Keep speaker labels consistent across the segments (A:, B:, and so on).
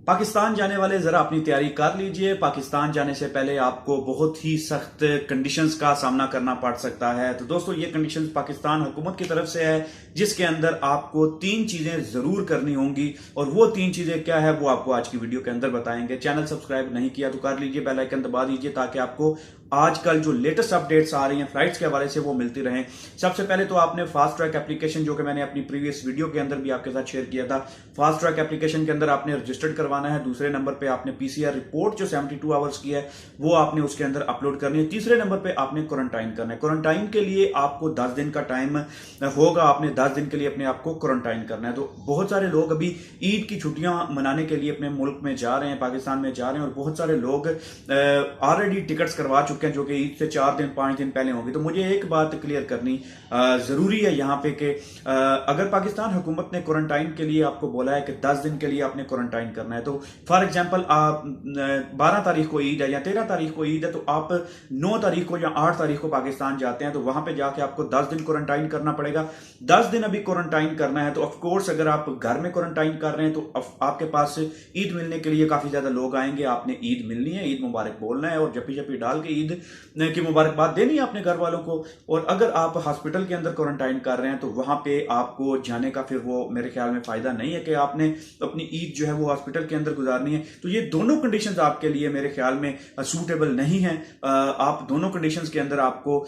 A: पाकिस्तान जाने वाले जरा अपनी तैयारी कर लीजिए। पाकिस्तान जाने से पहले आपको बहुत ही सख्त कंडीशंस का सामना करना पड़ सकता है। तो दोस्तों ये कंडीशंस पाकिस्तान हुकूमत की तरफ से है, जिसके अंदर आपको 3 चीजें जरूर करनी होंगी, और वो 3 चीजें क्या है वो आपको आज की वीडियो के अंदर बताएंगे। चैनल सब्सक्राइब नहीं किया तो कर लीजिए, बेल आइकन दबा दीजिए ताकि आपको आजकल जो लेटेस्ट अपडेट्स आ रही हैं फ्लाइट्स के हवाले से वो मिलती रहें। सबसे पहले तो आपने फास्ट ट्रैक एप्लीकेशन, जो कि मैंने अपनी प्रीवियस वीडियो के अंदर भी आपके साथ शेयर किया था, फास्ट ट्रैक एप्लीकेशन के अंदर आपने रजिस्टर्ड करवाना है। दूसरे नंबर पे आपने पीसीआर रिपोर्ट जो 72 आवर्स की है वो आपने उसके अंदर अपलोड करनी है। तीसरे नंबर पे आपने क्वारंटाइन करना है। क्वारंटाइन के लिए आपको 10 दिन का टाइम होगा, आपने 10 दिन के लिए अपने आप को क्वारंटाइन करना है। तो बहुत सारे लोग अभी ईद की छुट्टियां मनाने के लिए अपने मुल्क में जा रहे हैं, पाकिस्तान में जा रहे हैं, और बहुत सारे लोग ऑलरेडी टिकट्स करवा चुके हैं जो कि ईद से 4 दिन 5 दिन पहले होंगी। तो मुझे एक बात क्लियर करनी जरूरी है यहाँ पे कि अगर पाकिस्तान हुकूमत ने क्वारंटाइन के लिए आपको बोला है कि 10 दिन के लिए आपने क्वारंटाइन करना है, तो फॉर एग्जांपल आप 12 तारीख को ईद है या 13 तारीख को ईद है, तो आप 9 तारीख को या 8 तारीख को पाकिस्तान जाते हैं, तो वहां पे जाके आपको 10 दिन क्वारंटाइन करना पड़ेगा। 10 दिन अभी क्वारंटाइन करना है, तो ऑफकोर्स अगर आप घर में क्वारंटाइन कर रहे हैं तो आपके पास ईद मिलने के लिए काफी ज्यादा लोग आएंगे। आपने ईद मिलनी है, ईद मुबारक बोलना है और जप्पी जप्पी डाल के ईद की मुबारकबाद देनी है अपने घर वालों को। और अगर आप हॉस्पिटल के अंदर क्वारंटाइन कर रहे हैं तो वहां पे आपको जाने का फिर वो मेरे ख्याल में फायदा नहीं है कि आपने अपनी ईद जो है वो हॉस्पिटल के अंदर गुजारनी है। तो ये दोनों कंडीशंस आपके लिए मेरे ख्याल में सूटेबल नहीं है। आप दोनों कंडीशंस के अंदर आपको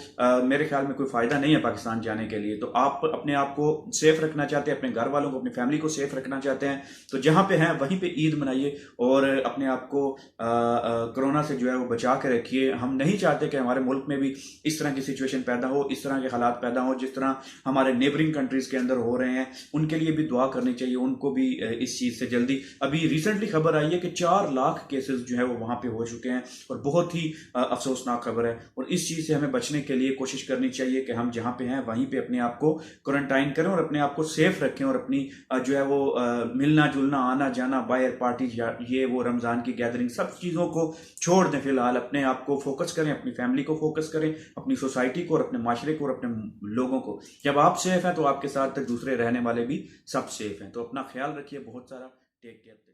A: मेरे ख्याल में कोई फायदा नहीं है पाकिस्तान जाने के लिए। तो आप अपने आप को सेफ रखना चाहते हैं, अपने घर वालों को, अपनी फैमिली को सेफ रखना चाहते हैं, तो जहां पे हैं वहीं पे ईद मनाइए और अपने आप को कोरोना से जो है वो बचा के रखिए। हम नहीं चाहते कि हमारे मुल्क में भी इस तरह की सिचुएशन पैदा हो, इस तरह के हालात पैदा हो जिस तरह हमारे नेबरिंग कंट्रीज के अंदर हो रहे हैं। उनके लिए भी दुआ करनी चाहिए, उनको भी इस चीज से जल्दी, अभी रिसेंटली खबर आई है कि 4 लाख केसेस जो है वो वहां पे हो चुके हैं, और बहुत ही अफसोसनाक खबर है। और इस चीज से हमें बचने के लिए कोशिश करनी चाहिए कि हम जहां पे हैं वहीं पे अपने आप को क्वारंटाइन करें और अपने आप को सेफ रखें, और अपनी जो है वो मिलना जुलना, आना जाना, बाहर पार्टी, ये वो रमजान की गैदरिंग, सब चीजों को छोड़ दें। फिलहाल अपने आप को फोकस करें, अपनी फैमिली को फोकस करें, अपनी सोसाइटी को और अपने माशरे को और अपने लोगों को। जब आप सेफ हैं तो आपके साथ दूसरे रहने वाले भी सब सेफ हैं। तो अपना ख्याल रखिए बहुत सारा। Take care.